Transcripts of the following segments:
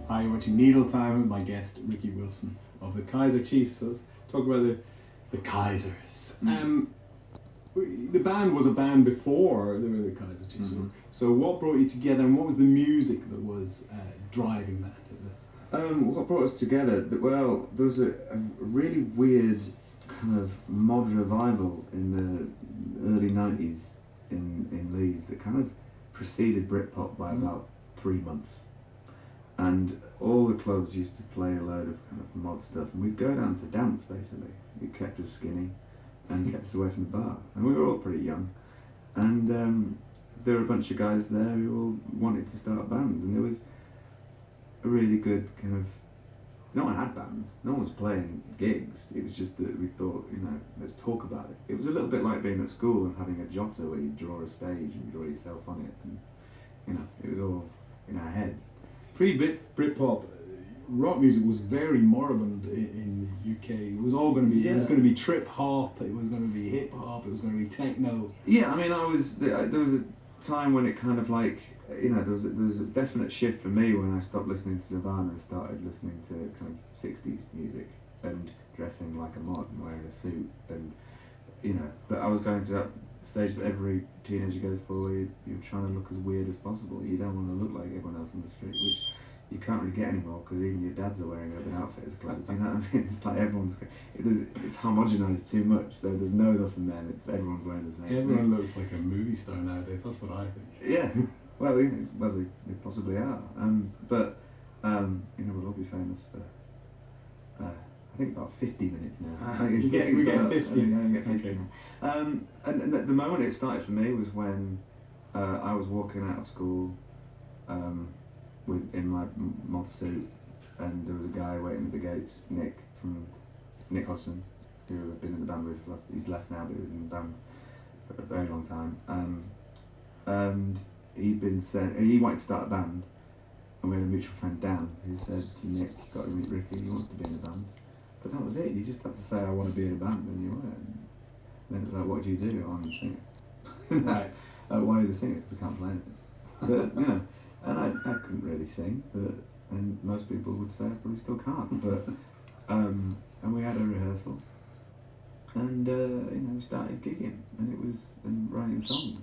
Hi, you're watching Needletime with my guest Ricky Wilson of the Kaiser Chiefs. So let's talk about the Kaisers. The band was a band before they were the Kaiser Chiefs. Mm-hmm. So what brought you together, and what was the music that was driving that? What brought us together? Well, there was a really weird kind of mod revival in the early 90s in Leeds that kind of preceded Britpop by about 3 months. And all the clubs used to play a load of kind of mod stuff, and we'd go down to dance basically. It kept us skinny and kept us away from the bar. And we were all pretty young. And there were a bunch of guys there who all wanted to start bands, and there was a really good kind of... No one had bands, no one was playing gigs. It was just that we thought, let's talk about it. It was a little bit like being at school and having a jotter where you draw a stage and you draw yourself on it, and it was all in our heads. Pre-Britpop, rock music was very moribund in the UK. It was all going to be, It was going to be trip hop, it was going to be hip hop, it was going to be techno. Yeah, I mean, there was a time when it kind of like, there was a definite shift for me when I stopped listening to Nirvana and started listening to kind of 60s music and dressing like a mod and wearing a suit, and but I was going through that stage that every teenager goes for, where you're trying to look as weird as possible. You don't want to look like everyone else on the street, which you can't really get anymore because even your dads are wearing urban outfitters clothes. You know what I mean? It's like it's homogenised too much. So there's no us and them. It's everyone's wearing the same. Everyone looks like a movie star nowadays. That's what I think. Yeah. Well, they possibly are. But we'll all be famous for. I think about 50 minutes now. We get 50. Get 50 Okay. And the moment it started for me was when I was walking out of school in my mod suit, and there was a guy waiting at the gates, Nick Hodgson, who had been in the band with, he's left now, but he was in the band for a very long time. And he wanted to start a band, and we had a mutual friend, Dan, who said to Nick, "You've got to meet Ricky, he wants to be in the band." But that was it. You just had to say, "I want to be in a band," and you were. And then it was like, "What do you do?" "I'm the singer." Right. Why are you the singer? Because I can't play anything. But and I couldn't really sing, and most people would say I probably still can't. But and we had a rehearsal, and we started gigging, and writing songs,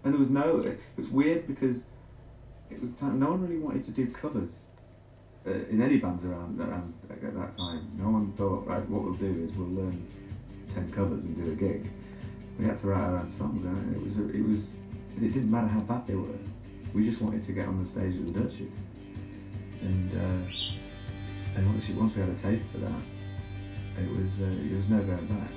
and there was it was weird because it was no one really wanted to do covers. In any bands around at that time, no one thought, right, what we'll do is we'll learn 10 covers and do a gig. We had to write our own songs, and it didn't matter how bad they were. We just wanted to get on the stage at the Duchess, and once we had a taste for that, it was no going back.